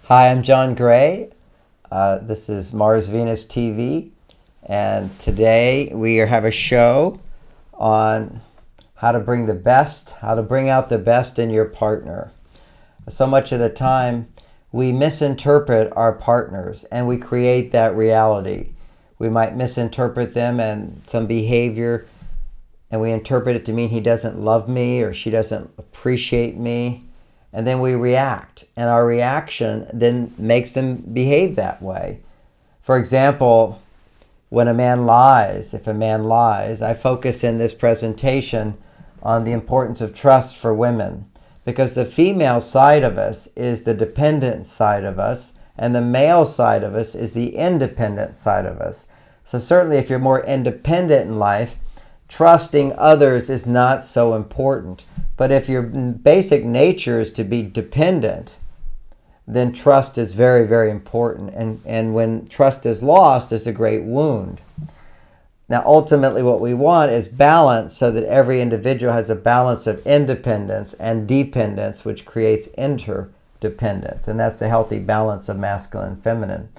Hi, I'm John Gray. This is Mars Venus TV, and today we have a show on how to bring out the best in your partner. So much of the time, we misinterpret our partners and we create that reality. We might misinterpret them and some behavior, and we interpret it to mean he doesn't love me or she doesn't appreciate me. And then we react, and our reaction then makes them behave that way. For example, when a man lies, if a man lies, I focus in this presentation on the importance of trust for women, because the female side of us is the dependent side of us, and the male side of us is the independent side of us. So certainly if you're more independent in life, trusting others is not so important. But if your basic nature is to be dependent, then trust is very, very important. And when trust is lost, it's a great wound. Now, ultimately, what we want is balance so that every individual has a balance of independence and dependence, which creates interdependence. And that's the healthy balance of masculine and feminine.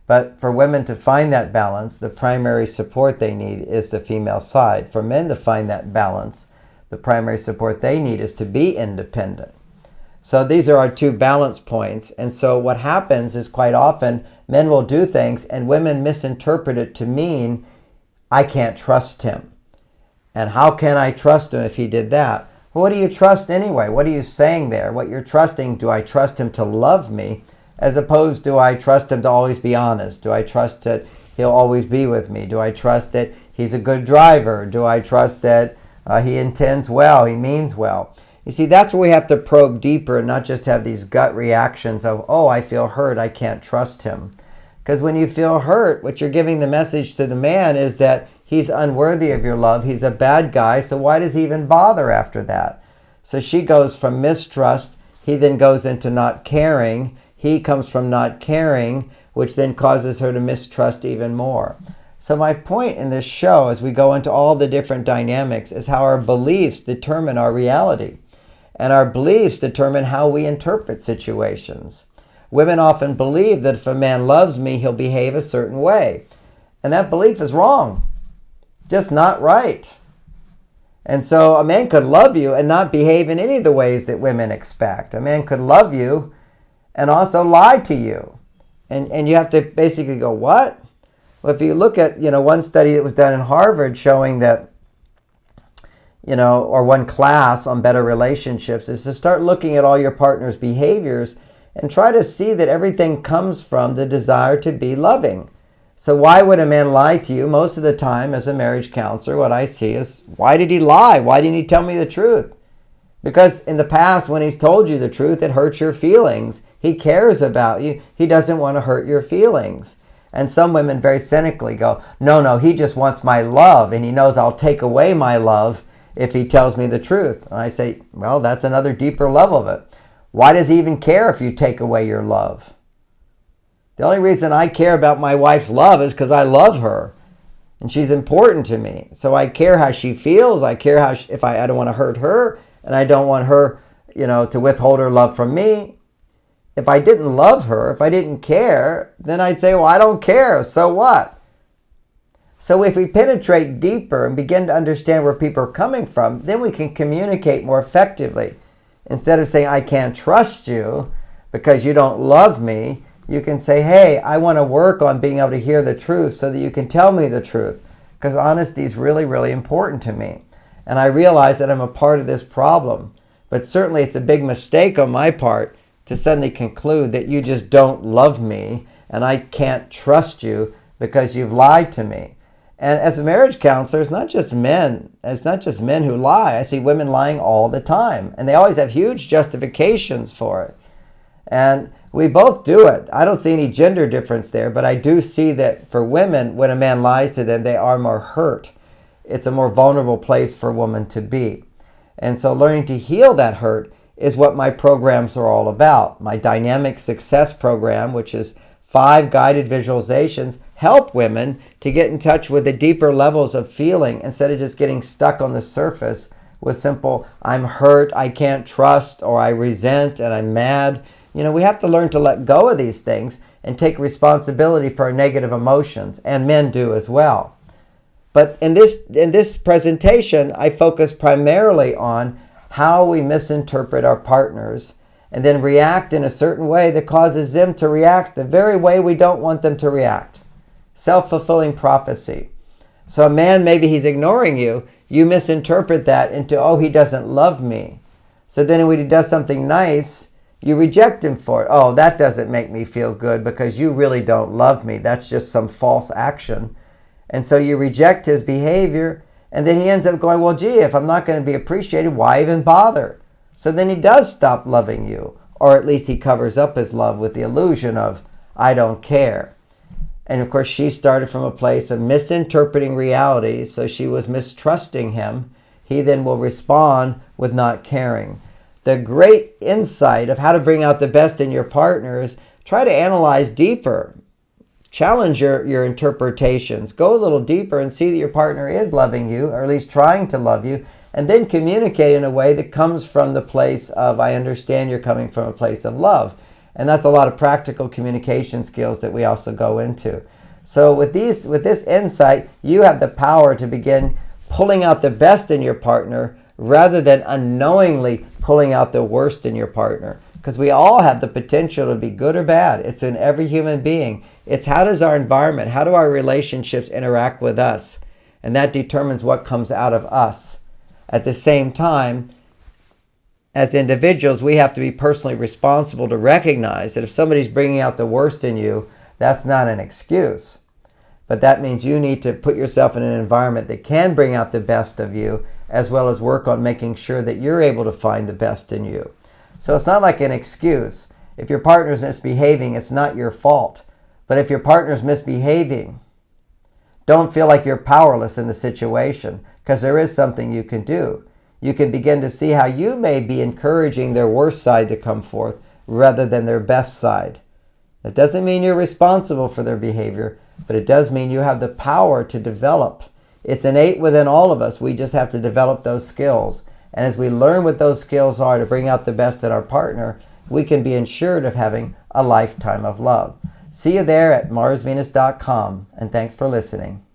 But for women to find that balance, the primary support they need is the female side. For men to find that balance, the primary support they need is to be independent. So these are our two balance points. And so what happens is quite often men will do things and women misinterpret it to mean, I can't trust him. And how can I trust him if he did that? Well, what do you trust anyway? What are you saying there? What you're trusting, do I trust him to love me? As opposed, do I trust him to always be honest? Do I trust that he'll always be with me? Do I trust that he's a good driver? Do I trust that he intends well, he means well? You see, that's where we have to probe deeper and not just have these gut reactions of, oh, I feel hurt, I can't trust him. Because when you feel hurt, what you're giving the message to the man is that he's unworthy of your love, he's a bad guy, so why does he even bother after that? So she goes from mistrust, he then goes into not caring, he comes from not caring, which then causes her to mistrust even more. So my point in this show, as we go into all the different dynamics, is how our beliefs determine our reality. And our beliefs determine how we interpret situations. Women often believe that if a man loves me, he'll behave a certain way. And that belief is wrong. Just not right. And so a man could love you and not behave in any of the ways that women expect. A man could love you and also lie to you. And you have to basically go, what? Well, if you look at, one study that was done in Harvard showing that, or one class on better relationships, is to start looking at all your partner's behaviors and try to see that everything comes from the desire to be loving. So why would a man lie to you? Most of the time, as a marriage counselor, what I see is, why did he lie? Why didn't he tell me the truth? Because in the past, when he's told you the truth, it hurts your feelings. He cares about you. He doesn't want to hurt your feelings. And some women very cynically go, no, he just wants my love, and he knows I'll take away my love if he tells me the truth. And I say, well, that's another deeper level of it. Why does he even care if you take away your love? The only reason I care about my wife's love is because I love her, and she's important to me. So I care how she feels. I care how I don't want to hurt her, and I don't want her, to withhold her love from me. If I didn't love her, if I didn't care, then I'd say, well, I don't care, so what? So if we penetrate deeper and begin to understand where people are coming from, then we can communicate more effectively. Instead of saying, I can't trust you because you don't love me, you can say, hey, I want to work on being able to hear the truth so that you can tell me the truth, because honesty is really, really important to me. And I realize that I'm a part of this problem, but certainly it's a big mistake on my part to suddenly conclude that you just don't love me and I can't trust you because you've lied to me. And as a marriage counselor, it's not just men who lie. I see women lying all the time, and they always have huge justifications for it. And we both do it. I don't see any gender difference there, but I do see that for women, when a man lies to them, they are more hurt. It's a more vulnerable place for a woman to be. And so learning to heal that hurt is what my programs are all about. My Dynamic Success program, which is 5 guided visualizations, help women to get in touch with the deeper levels of feeling instead of just getting stuck on the surface with simple, I'm hurt, I can't trust, or I resent and I'm mad. We have to learn to let go of these things and take responsibility for our negative emotions, and men do as well. But in this presentation, I focus primarily on how we misinterpret our partners and then react in a certain way that causes them to react the very way we don't want them to react. Self-fulfilling prophecy. So a man, maybe he's ignoring you. You misinterpret that into, oh, he doesn't love me. So then when he does something nice, you reject him for it. Oh, that doesn't make me feel good because you really don't love me. That's just some false action. And so you reject his behavior, and then he ends up going, well, gee, if I'm not going to be appreciated, why even bother? So then he does stop loving you, or at least he covers up his love with the illusion of, I don't care. And of course, she started from a place of misinterpreting reality, so she was mistrusting him. He then will respond with not caring. The great insight of how to bring out the best in your partner is try to analyze deeper. Challenge your interpretations. Go a little deeper and see that your partner is loving you, or at least trying to love you, and then communicate in a way that comes from the place of, I understand you're coming from a place of love. And that's a lot of practical communication skills that we also go into. So with this insight, you have the power to begin pulling out the best in your partner rather than unknowingly pulling out the worst in your partner. Because we all have the potential to be good or bad. It's in every human being. It's how does our environment, how do our relationships interact with us? And that determines what comes out of us. At the same time, as individuals, we have to be personally responsible to recognize that if somebody's bringing out the worst in you, that's not an excuse. But that means you need to put yourself in an environment that can bring out the best of you, as well as work on making sure that you're able to find the best in you. So it's not like an excuse. If your partner's misbehaving, it's not your fault. But if your partner's misbehaving, don't feel like you're powerless in the situation, because there is something you can do. You can begin to see how you may be encouraging their worst side to come forth rather than their best side. That doesn't mean you're responsible for their behavior, but it does mean you have the power to develop. It's innate within all of us. We just have to develop those skills. And as we learn what those skills are to bring out the best in our partner, we can be assured of having a lifetime of love. See you there at MarsVenus.com, and thanks for listening.